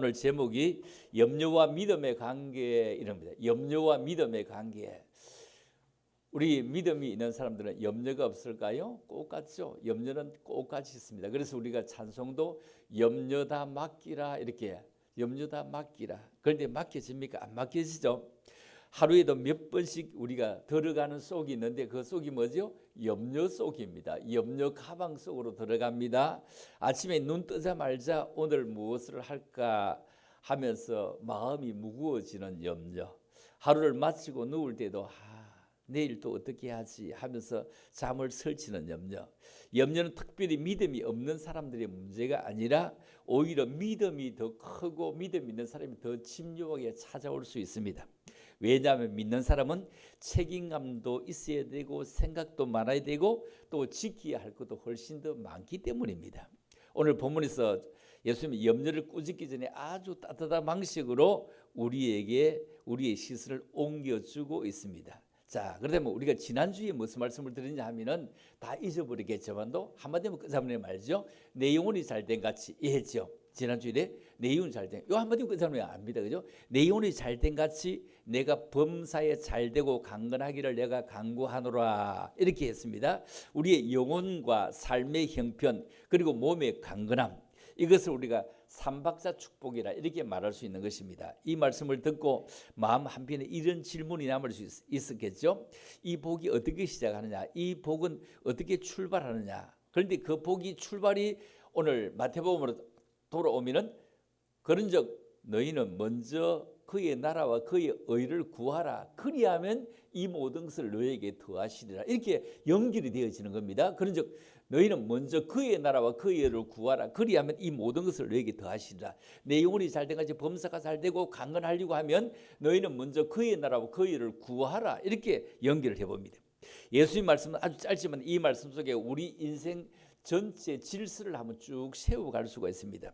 오늘 제목이 염려와 믿음의 관계 이랍니다. 염려와 믿음의 관계. 우리 믿음이 있는 사람들은 염려가 없을까요? 꼭 같죠. 염려는 꼭 같이 있습니다. 그래서 우리가 찬송도 염려다 맡기라 이렇게 염려다 맡기라. 그런데 맡겨집니까? 안 맡겨지죠. 하루에도 몇 번씩 우리가 들어가는 속이 있는데 그 속이 뭐죠? 염려 속입니다. 염려 가방 속으로 들어갑니다. 아침에 눈 뜨자마자 오늘 무엇을 할까 하면서 마음이 무거워지는 염려. 하루를 마치고 누울 때도 내일 또 어떻게 하지 하면서 잠을 설치는 염려. 염려는 특별히 믿음이 없는 사람들의 문제가 아니라 오히려 믿음이 더 크고 믿음 있는 사람이 더 집요하게 찾아올 수 있습니다. 왜냐하면 믿는 사람은 책임감도 있어야 되고 생각도 많아야 되고 또 지켜야 할 것도 훨씬 더 많기 때문입니다. 오늘 본문에서 예수님이 염려를 꾸짖기 전에 아주 따뜻한 방식으로 우리에게 우리의 시선을 옮겨주고 있습니다. 자, 그렇다면 우리가 지난주에 무슨 말씀을 드렸냐 하면은 다 잊어버리겠지만도 한마디로 끝자면 말이죠. 내 영혼이 잘된 같이 이해했죠. 지난주에 내 영혼이 잘된 요 한마디로 끝자면 압니다. 그죠? 내 영혼이 잘된 같이 내가 범사에 잘되고 강건하기를 내가 간구하노라 이렇게 했습니다. 우리의 영혼과 삶의 형편 그리고 몸의 강건함 이것을 우리가 삼박자 축복이라 이렇게 말할 수 있는 것입니다. 이 말씀을 듣고 마음 한편에 이런 질문이 남을 수 있었겠죠. 이 복이 어떻게 시작하느냐, 이 복은 어떻게 출발하느냐. 그런데 그 복이 출발이 오늘 마태복음으로 돌아오면은 그런즉 너희는 먼저 그의 나라와 그의 의를 구하라. 그리하면 이 모든 것을 너희에게 더하시리라. 이렇게 연결이 되어지는 겁니다. 그런즉 너희는 먼저 그의 나라와 그의 의를 구하라. 그리하면 이 모든 것을 너희에게 더하시리라. 내 영혼이 잘된 같이 범사가 잘되고 강건하려고 하면 너희는 먼저 그의 나라와 그의 의를 구하라. 이렇게 연결을 해봅니다. 예수님 말씀은 아주 짧지만 이 말씀 속에 우리 인생 전체 질서를 한번 쭉 세워갈 수가 있습니다.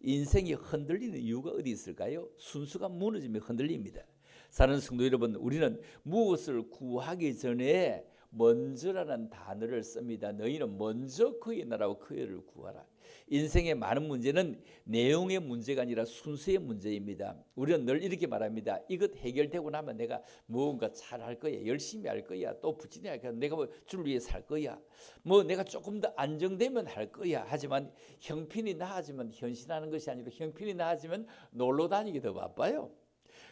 인생이 흔들리는 이유가 어디 있을까요? 순수가 무너지면 흔들립니다. 사랑하는 성도 여러분, 우리는 무엇을 구하기 전에 먼저라는 단어를 씁니다. 너희는 먼저 그의 나라와 그의 의를 구하라. 인생의 많은 문제는 내용의 문제가 아니라 순수의 문제입니다. 우리는 늘 이렇게 말합니다. 이것 해결되고 나면 내가 무언가 잘할 거야. 열심히 할 거야. 또 부지런히 할 거야. 내가 뭐 주를 위해 살 거야. 뭐 내가 조금 더 안정되면 할 거야. 하지만 형편이 나아지면 헌신하는 것이 아니라 형편이 나아지면 놀러 다니기 더 바빠요.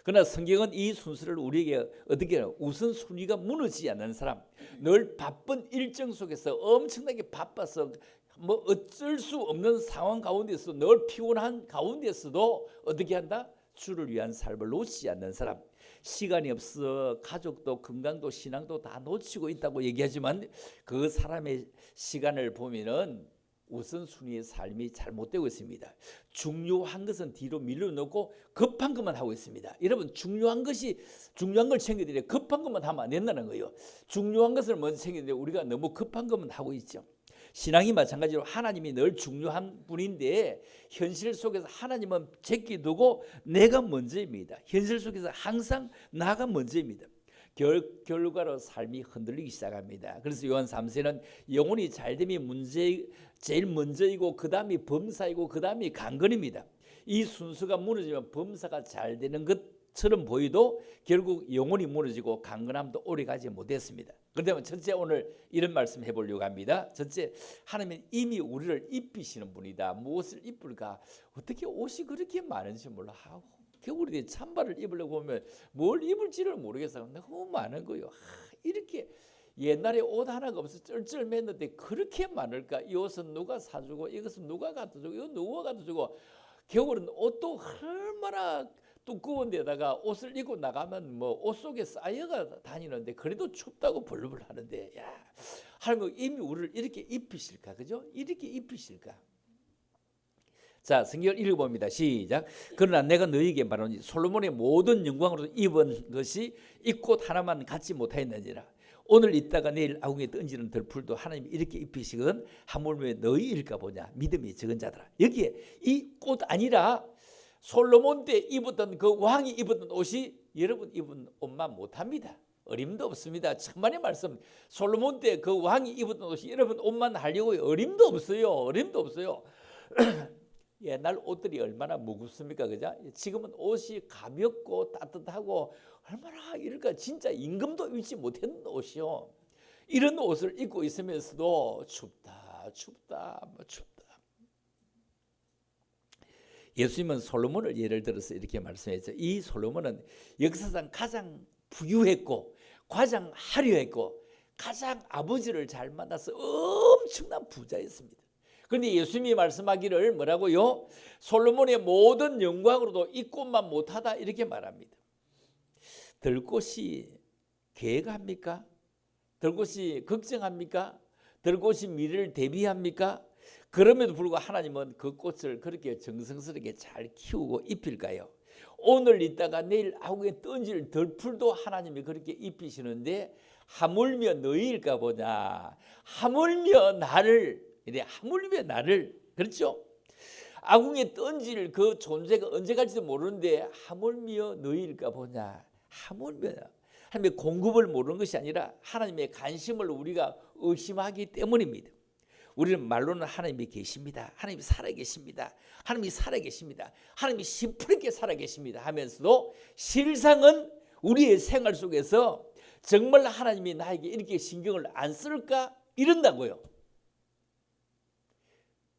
그러나 성경은 이 순서를 우리에게 어떻게 해요? 우선순위가 무너지지 않는 사람, 늘 바쁜 일정 속에서 엄청나게 바빠서 뭐 어쩔 수 없는 상황 가운데서 늘 피곤한 가운데서도 어떻게 한다? 주를 위한 삶을 놓치지 않는 사람. 시간이 없어 가족도 건강도 신앙도 다 놓치고 있다고 얘기하지만 그 사람의 시간을 보면은 우선순위의 삶이 잘못되고 있습니다. 중요한 것은 뒤로 밀어놓고 급한 것만 하고 있습니다. 여러분 중요한 걸 챙겨드려야 급한 것만 하면 안 된다는 거예요. 중요한 것을 먼저 챙겨드려야 우리가 너무 급한 것만 하고 있죠. 신앙이 마찬가지로 하나님이 늘 중요한 분인데 현실 속에서 하나님은 제끼두고 내가 먼저입니다. 현실 속에서 항상 나가 먼저입니다. 결과로 삶이 흔들리기 시작합니다. 그래서 요한 3세는 영혼이 잘됨이 제일 먼저이고 그 다음이 범사이고 그 다음이 강건입니다. 이 순서가 무너지면 범사가 잘 되는 것처럼 보이도 결국 영혼이 무너지고 강건함도 오래가지 못했습니다. 그렇다면 첫째 오늘 이런 말씀 해보려고 합니다. 첫째, 하나님은 이미 우리를 입히시는 분이다. 무엇을 입을까? 어떻게 옷이 그렇게 많은지 몰라. 겨울에 찬바를 입으려고 하면 뭘 입을지를 모르겠어요. 너무 많은 거예요. 이렇게 옛날에 옷 하나가 없어 쩔쩔맸는데 그렇게 많을까? 이 옷은 누가 사주고 이것은 누가 갖다 주고 이거 누가 갖다 주고 겨울은 옷도 얼마나 두꺼운 데다가 옷을 입고 나가면 뭐 옷 속에 쌓여가 다니는데 그래도 춥다고 벌벌 하는데 야, 하나님 이미 우리를 이렇게 입히실까? 그죠? 이렇게 입히실까? 자, 성경을 읽어봅니다. 시작. 그러나 내가 너희에게 말하노니 솔로몬의 모든 영광으로 입은 것이 이 꽃 하나만 갖지 못하였느니라. 오늘 있다가 내일 아궁이에 던지는 들풀도 하나님이 이렇게 입히시거든 하물며 너희일까 보냐. 믿음이 적은 자들아. 여기에 이 꽃 아니라 솔로몬 때 입었던 그 왕이 입었던 옷이 여러분 입은 옷만 못합니다. 어림도 없습니다. 천만의 말씀. 솔로몬 때 그 왕이 입었던 옷이 여러분 옷만 하려고 어림도 없어요. 어림도 없어요. 옛날 옷들이 얼마나 무겁습니까, 그죠? 지금은 옷이 가볍고 따뜻하고 얼마나 이럴까. 진짜 임금도 입지 못했는 옷이요. 이런 옷을 입고 있으면서도 춥다 춥다 춥다. 예수님은 솔로몬을 예를 들어서 이렇게 말씀했죠. 이 솔로몬은 역사상 가장 부유했고 가장 화려했고 가장 아버지를 잘 만나서 엄청난 부자였습니다. 그런데 예수님이 말씀하기를 뭐라고요? 솔로몬의 모든 영광으로도 이 꽃만 못하다 이렇게 말합니다. 들꽃이 계획합니까? 들꽃이 걱정합니까? 들꽃이 미래를 대비합니까? 그럼에도 불구하고 하나님은 그 꽃을 그렇게 정성스럽게 잘 키우고 입힐까요? 오늘 있다가 내일 아궁에 던질 들풀도 하나님이 그렇게 입히시는데 하물며 너희일까 보냐. 하물며 나를, 그렇죠? 아궁에 던질 그 존재가 언제 갈지도 모르는데 하물며 너희일까 보냐. 하물며 하나님의 공급을 모르는 것이 아니라 하나님의 관심을 우리가 의심하기 때문입니다. 우리는 말로는 하나님이 계십니다. 하나님이 살아계십니다. 하나님이 살아계십니다. 하나님이 시퍼렇게 살아계십니다 하면서도 실상은 우리의 생활 속에서 정말 하나님이 나에게 이렇게 신경을 안 쓸까? 이런다고요.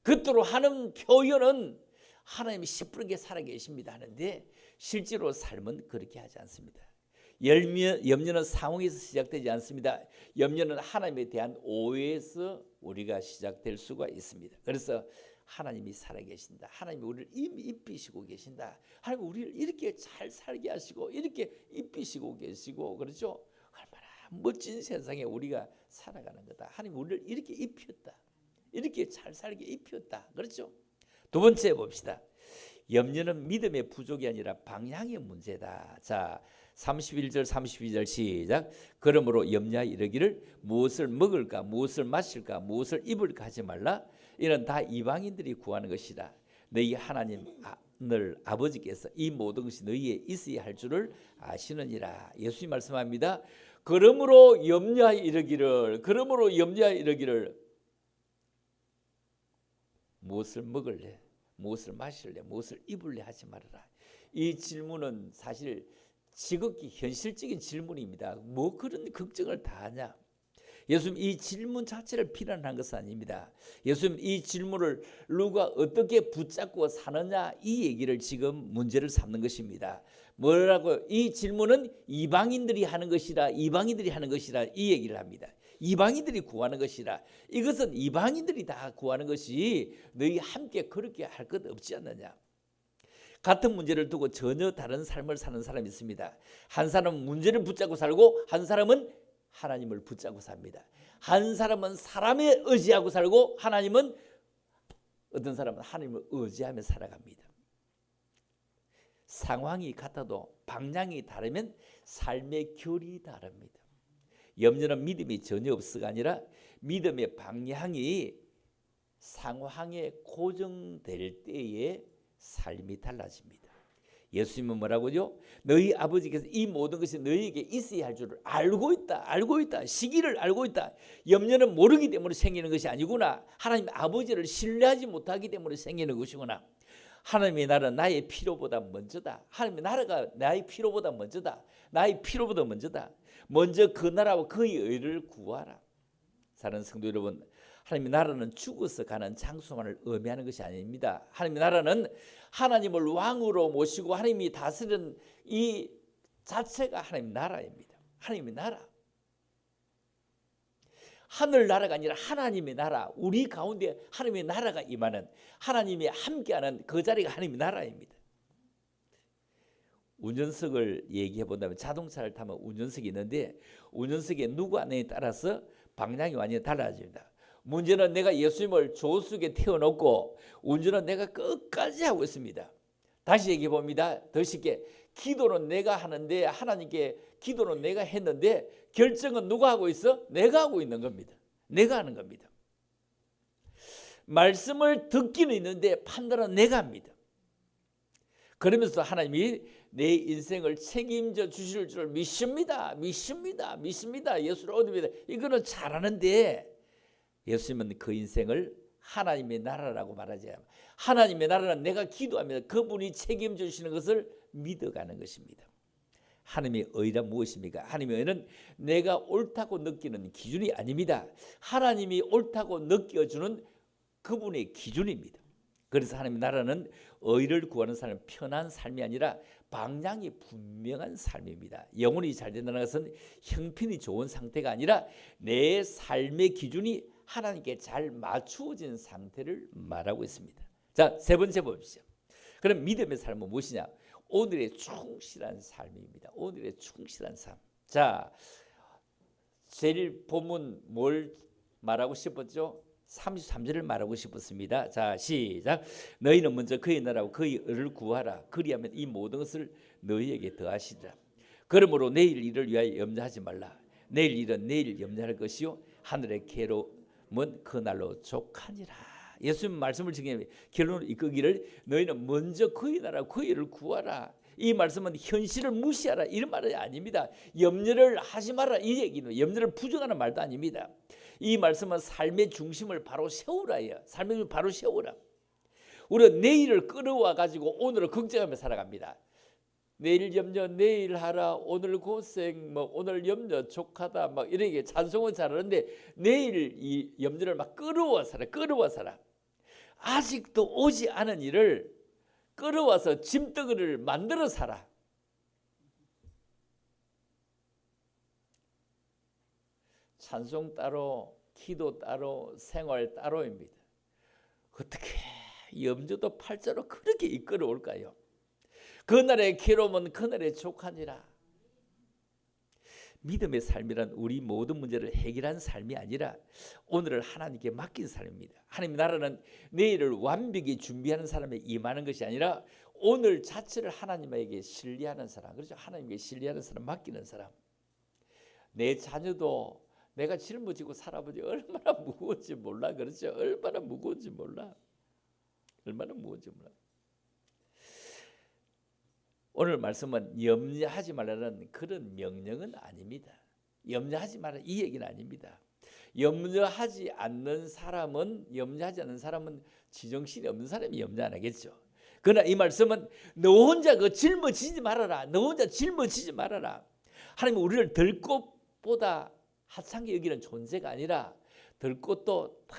겉으로 하는 표현은 하나님이 시퍼렇게 살아계십니다 하는데 실제로 삶은 그렇게 하지 않습니다. 염려는 상황에서 시작되지 않습니다. 염려는 하나님에 대한 오해에서 우리가 시작될 수가 있습니다. 그래서 하나님이 살아계신다. 하나님이 우리를 입히시고 계신다. 하나님이 우리를 이렇게 잘 살게 하시고 이렇게 입히시고 계시고 그렇죠. 얼마나 멋진 세상에 우리가 살아가는 거다. 하나님이 우리를 이렇게 입혔다. 이렇게 잘 살게 입혔다. 그렇죠. 두 번째 봅시다. 염려는 믿음의 부족이 아니라 방향의 문제다. 자, 31절 32절 시작. 그러므로 염려하여 이르기를 무엇을 먹을까 무엇을 마실까 무엇을 입을까 하지 말라. 이는 다 이방인들이 구하는 것이다. 너희 하나님 늘 아버지께서 이 모든 것이 너희에 있어야 할 줄을 아시느니라. 예수님 말씀합니다. 그러므로 염려하여 이르기를 무엇을 먹을래 무엇을 마실래 무엇을 입을래 하지 말아라. 이 질문은 사실 지극히 현실적인 질문입니다. 뭐 그런 걱정을 다 하냐. 예수님 이 질문 자체를 비난한 것은 아닙니다. 예수님 이 질문을 누가 어떻게 붙잡고 사느냐 이 얘기를 지금 문제를 삼는 것입니다. 뭐라고? 이 질문은 이방인들이 하는 것이라 이 얘기를 합니다. 이방인들이 구하는 것이라. 이것은 이방인들이 다 구하는 것이 너희 함께 그렇게 할 것 없지 않느냐. 같은 문제를 두고 전혀 다른 삶을 사는 사람이 있습니다. 한 사람은 문제를 붙잡고 살고 한 사람은 하나님을 붙잡고 삽니다. 한 사람은 사람에 의지하고 살고 어떤 사람은 하나님을 의지하며 살아갑니다. 상황이 같아도 방향이 다르면 삶의 결이 다릅니다. 염려는 믿음이 전혀 없어가 아니라 믿음의 방향이 상황에 고정될 때에 삶이 달라집니다. 예수님은 뭐라고요? 너희 아버지께서 이 모든 것이 너희에게 있어야 할 줄을 알고 있다. 시기를 알고 있다. 염려는 모르기 때문에 생기는 것이 아니구나. 하나님 아버지를 신뢰하지 못하기 때문에 생기는 것이구나. 하나님의 나라는 나의 필요보다 먼저다. 하나님의 나라가 나의 필요보다 먼저다. 먼저 그 나라와 그의 의를 구하라. 사랑하는 성도 여러분, 하나님의 나라는 죽어서 가는 장소만을 의미하는 것이 아닙니다. 하나님의 나라는 하나님을 왕으로 모시고 하나님이 다스리는 이 자체가 하나님의 나라입니다. 하나님의 나라. 하늘나라가 아니라 하나님의 나라. 우리 가운데 하나님의 나라가 임하는, 하나님이 함께하는 그 자리가 하나님의 나라입니다. 운전석을 얘기해 본다면 자동차를 타면 운전석이 있는데 운전석에 누구 안에 따라서 방향이 완전히 달라집니다. 문제는 내가 예수님을 조수석에 태워놓고 운전은 내가 끝까지 하고 있습니다. 다시 얘기해 봅니다. 더 쉽게 기도는 내가 하는데 하나님께 기도는 내가 했는데 결정은 누가 하고 있어? 내가 하고 있는 겁니다. 내가 하는 겁니다. 말씀을 듣기는 있는데 판단은 내가 합니다. 그러면서 하나님이 내 인생을 책임져 주실 줄 믿습니다. 예수를 얻습니다. 이거는 잘하는데 예수님은 그 인생을 하나님의 나라라고 말하지. 하나님의 나라는 내가 기도하면 그분이 책임지시는 것을 믿어가는 것입니다. 하나님의 의란 무엇입니까? 하나님의 의는 내가 옳다고 느끼는 기준이 아닙니다. 하나님이 옳다고 느껴주는 그분의 기준입니다. 그래서 하나님의 나라는 의를 구하는 사람은 편한 삶이 아니라 방향이 분명한 삶입니다. 영혼이 잘 된다는 것은 형편이 좋은 상태가 아니라 내 삶의 기준이 하나님께 잘 맞추어진 상태를 말하고 있습니다. 자, 세 번째 봅시다. 그럼 믿음의 삶은 무엇이냐? 오늘의 충실한 삶입니다. 오늘의 충실한 삶. 자, 제일 본문 뭘 말하고 싶었죠? 33절을 말하고 싶었습니다. 자, 시작. 너희는 먼저 그의 나라와 그의 의를 구하라. 그리하면 이 모든 것을 너희에게 더하시리라. 그러므로 내일 일을 위하여 염려하지 말라. 내일 일은 내일 염려할 것이요 하늘의 괴로움은 그날로 족하니라. 예수님 말씀을 지금 결론을 이끌기를 너희는 먼저 그의 나라와 그의 의를 구하라. 이 말씀은 현실을 무시하라 이런 말이 아닙니다. 염려를 하지 마라 이 얘기는 염려를 부정하는 말도 아닙니다. 이 말씀은 삶의 중심을 바로 세우라예요. 삶의 중심을 바로 세우라. 우리는 내일을 끌어와 가지고 오늘을 걱정하며 살아갑니다. 내일 염려 내일 하라 오늘 고생 뭐 오늘 염려 족하다 막 이렇게 찬송은 잘하는데 내일 이 염려를 막 끌어와 살아. 아직도 오지 않은 일을 끌어와서 짐덩이를 만들어 살아. 찬송 따로, 기도 따로, 생활 따로입니다. 어떻게 염려도 팔자로 그렇게 이끌어 올까요? 그날의 괴로움은 그날의 족하니라. 믿음의 삶이란 우리 모든 문제를 해결한 삶이 아니라 오늘을 하나님께 맡긴 삶입니다. 하나님의 나라는 내일을 완벽히 준비하는 사람에 임하는 것이 아니라 오늘 자체를 하나님에게 신뢰하는 사람, 그렇죠? 하나님께 신뢰하는 사람, 맡기는 사람. 내 자녀도 내가 짊어지고 살아보지 얼마나 무거운지 몰라, 그렇죠? 얼마나 무거운지 몰라. 오늘 말씀은 염려하지 말라는 그런 명령은 아닙니다. 염려하지 말라 이 얘기는 아닙니다. 염려하지 않는 사람은 지정신이 없는 사람이 염려 안 하겠죠. 그러나 이 말씀은 너 혼자 짊어지지 말아라. 하나님은 우리를 들 것보다 하찮게 여기는 존재가 아니라 들 것도 다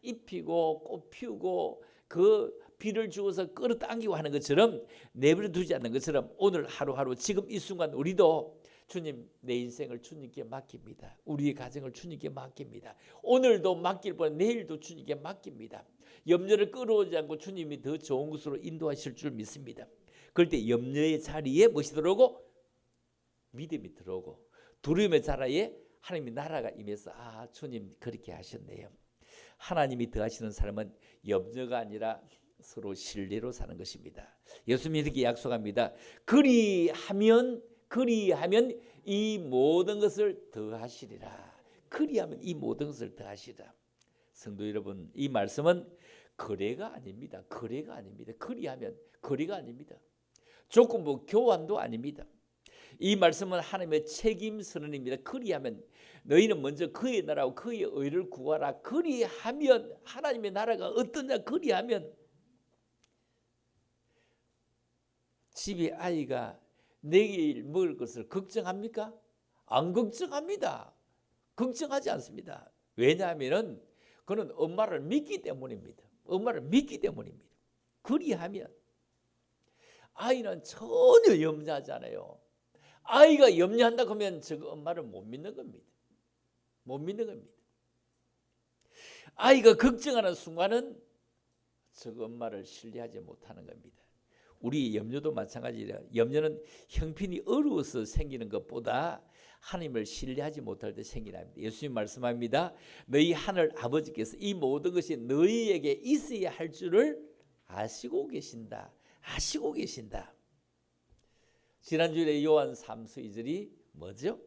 입히고 꽃 피우고 그 비를 주어서 끌어당기고 하는 것처럼 내버려 두지 않는 것처럼 오늘 하루하루 지금 이 순간 우리도 주님 내 인생을 주님께 맡깁니다. 우리의 가정을 주님께 맡깁니다. 오늘도 맡길 뻔 내일도 주님께 맡깁니다. 염려를 끌어오지 않고 주님이 더 좋은 것으로 인도하실 줄 믿습니다. 그럴 때 염려의 자리에 무엇이 들어오고 믿음이 들어오고 두려움의 자리에 하나님의 나라가 임해서 아 주님 그렇게 하셨네요. 하나님이 더하시는 사람은 염려가 아니라 서로 신뢰로 사는 것입니다. 예수님이 이렇게 약속합니다. 그리하면 이 모든 것을 더하시리라. 그리하면 이 모든 것을 더하시리라. 성도 여러분, 이 말씀은 거래가 아닙니다. 그리하면 거래가 아닙니다. 조건부 교환도 아닙니다. 이 말씀은 하나님의 책임 선언입니다. 그리하면 너희는 먼저 그의 나라와 그의 의를 구하라. 그리하면 하나님의 나라가 어떠냐? 그리하면 집에 아이가 내일 먹을 것을 걱정합니까? 안 걱정합니다. 걱정하지 않습니다. 왜냐하면 그는 엄마를 믿기 때문입니다. 그리하면 아이는 전혀 염려하지 않아요. 아이가 염려한다고 하면 저 엄마를 못 믿는 겁니다. 아이가 걱정하는 순간은 저 엄마를 신뢰하지 못하는 겁니다. 우리 염려도 마찬가지라. 염려는 형편이 어려워서 생기는 것보다 하나님을 신뢰하지 못할 때 생기는 겁니다. 예수님 말씀합니다. 너희 하늘 아버지께서 이 모든 것이 너희에게 있어야 할 줄을 아시고 계신다. 지난주에 요한 3서 2절이 뭐죠?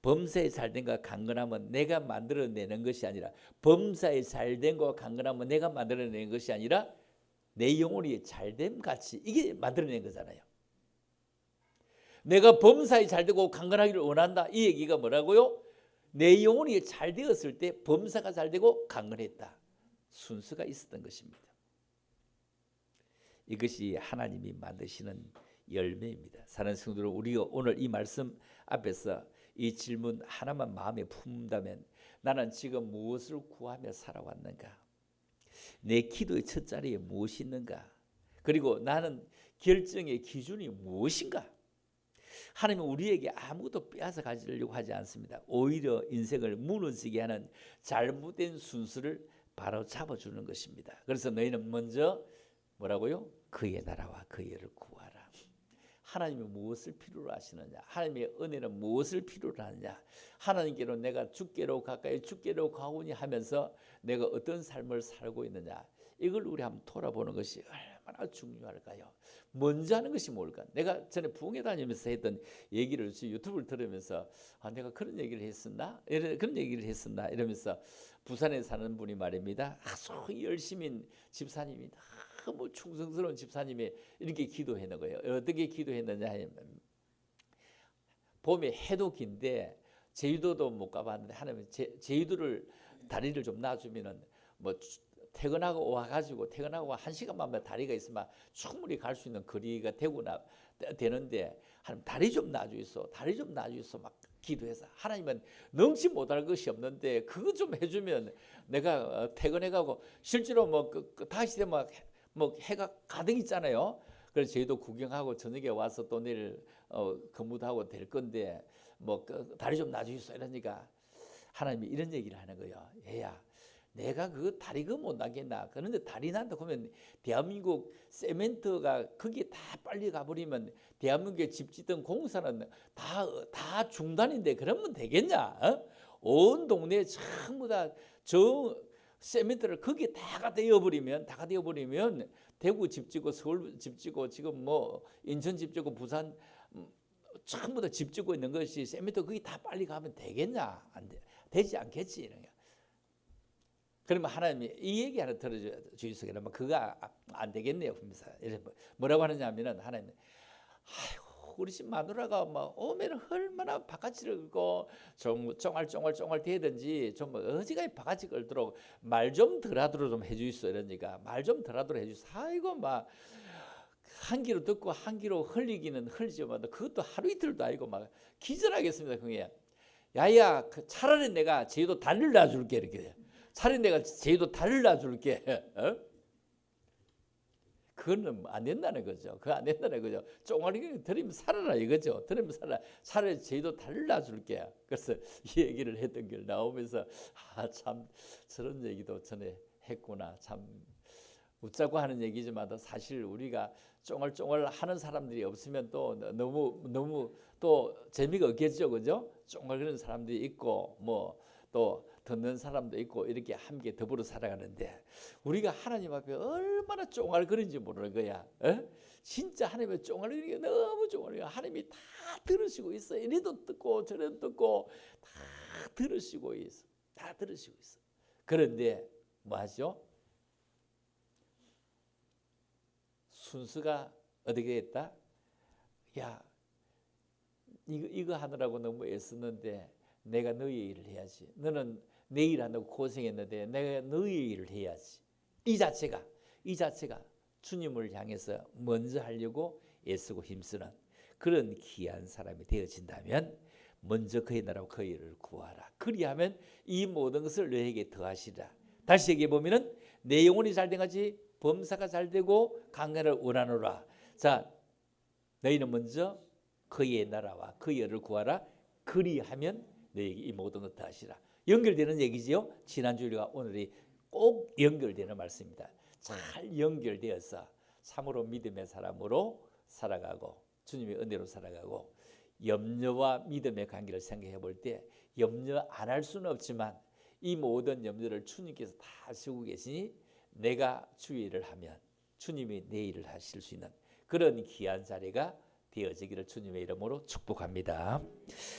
범사에 잘된과 강건함은 내가 만들어내는 것이 아니라 범사에 잘된과 강건함은 내가 만들어내는 것이 아니라 내 영혼이 잘됨 같이 이게 만들어낸 거잖아요. 내가 범사에 잘되고 강건하기를 원한다. 이 얘기가 뭐라고요? 내 영혼이 잘 되었을 때 범사가 잘되고 강건했다. 순수가 있었던 것입니다. 이것이 하나님이 만드시는 열매입니다. 사랑하는 성도들, 우리가 오늘 이 말씀 앞에서 이 질문 하나만 마음에 품는다면, 나는 지금 무엇을 구하며 살아왔는가? 내 기도의 첫 자리에 무엇이 있는가? 그리고 나는 결정의 기준이 무엇인가? 하나님은 우리에게 아무것도 빼앗아 가지려고 하지 않습니다. 오히려 인생을 무너지게 하는 잘못된 순수를 바로 잡아주는 것입니다. 그래서 너희는 먼저 뭐라고요? 그의 나라와 그의 의를 구하라. 하나님이 무엇을 필요로 하시느냐? 하나님의 은혜는 무엇을 필요로 하느냐? 하나님께로 내가 주께로 가까이 주께로 가오니 하면서 내가 어떤 삶을 살고 있느냐? 이걸 우리 한번 돌아보는 것이 얼마나 중요할까요? 먼저 하는 것이 뭘까? 내가 전에 부흥회 다니면서 했던 얘기를 유튜브를 들으면서 내가 그런 얘기를 했었나? 그런 얘기를 했었나? 이러면서 부산에 사는 분이 말입니다. 아주 열심인 집사님이 너무 충성스러운 집사님이 이렇게 기도했는 거예요. 어떻게 기도했느냐 하면, 봄에 해도 긴데 제주도도 못 가봤는데 하나님 제주도를 다리를 좀 놔주면은 뭐 퇴근하고 와가지고 퇴근하고 1시간만 다리가 있으면 충분히 갈 수 있는 거리가 되는데 하나님 다리 좀 놔주이소, 다리 좀 놔주이소 막 기도해서, 하나님은 능치 못할 것이 없는데 그거 좀 해주면 내가 퇴근해가고 실제로 뭐 다시 되면 뭐 해가 가득 있잖아요. 그래서 저희도 구경하고 저녁에 와서 또 내일 근무도 하고 될 건데 뭐 다리 좀 놔주이소 이러니까 하나님이 이런 얘기를 하는 거예요. 얘야, 내가 그 다리 그 못 나겠나? 그런데 다리 난다 그러면 대한민국 세멘트가 거기에 다 빨리 가버리면 대한민국에 집 짓던 공사는 다 중단인데 그러면 되겠냐? 온 동네에 전부 다 저 세멘트를 거기에 다가 되어버리면 대구 집 짓고 서울 집 짓고 지금 뭐 인천 집 짓고 부산 전부 다 집 짓고 있는 것이 세멘트 거기 다 빨리 가면 되겠냐? 안 돼. 되지 않겠지. 이런 거. 그러면 하나님이 이 얘기 하나 들어주셔서 그러면 그거 안 되겠네요. 뭐라고 하느냐 하면은 하나님, 아이고 우리 집 마누라가 막 오면 얼마나 바가지를 긁고 좀 쫑알쫑알 대든지 좀 어지간히 바가지 걸도록 말 좀 덜하도록 좀 해주이소 이러니까 말 좀 덜하도록 해주이소. 아이고 막 한 귀로 듣고 한 귀로 흘리기는 흘리지만 그것도 하루 이틀도 아니고 막 기절하겠습니다. 그게 야야 차라리 내가 제주도 다리를 놔줄게 이렇게. 차라리 내가 제주도 다리를 놔줄게. 그거는 안 된다는 거죠. 그거 안 된다는 거죠. 쫑알이 들으면 살아라 이거죠. 들으면 살아. 차라리 제주도 다리를 놔줄게. 그래서 이 얘기를 했던 게 나오면서 참 저런 얘기도 전에 했구나. 참 웃자고 하는 얘기지만 사실 우리가 쫑알쫑알 하는 사람들이 없으면 또 너무 또 재미가 없겠죠, 그죠? 쫑알 그런 사람들이 있고 뭐 또 듣는 사람도 있고 이렇게 함께 더불어 살아가는데 우리가 하나님 앞에 얼마나 쫑알거리는지 모르는 거야. 진짜 하나님의 쫑알거리는 게 너무 쫑알거려. 하나님이 다 들으시고 있어. 이래도 듣고 저래도 듣고 다 들으시고 있어. 다 들으시고 있어. 그런데 뭐 하죠? 순수가 어떻게 했다? 야, 이거 하느라고 너무 애쓰는데 내가 너의 일을 해야지. 너는 내 일 한다고 고생했는데 내가 너의 일을 해야지. 이 자체가 주님을 향해서 먼저 하려고 애쓰고 힘쓰는 그런 귀한 사람이 되어진다면 먼저 그의 나라와 그의 일을 구하라. 그리하면 이 모든 것을 너에게 더하시라. 다시 얘기해 보면은 내 영혼이 잘된 같이 범사가 잘되고 강건을 원하노라. 자, 너희는 먼저 그의 나라와 그의 일을 구하라. 그리하면 너에게 이 모든 것을 더하시라. 연결되는 얘기지요. 지난주일과 오늘이 꼭 연결되는 말씀입니다. 잘 연결되어서 참으로 믿음의 사람으로 살아가고 주님의 은혜로 살아가고 염려와 믿음의 관계를 생각해 볼 때 염려 안 할 수는 없지만 이 모든 염려를 주님께서 다 지고 계시니 내가 주의 일을 하면 주님이 내 일을 하실 수 있는 그런 귀한 자리가 되어지기를 주님의 이름으로 축복합니다.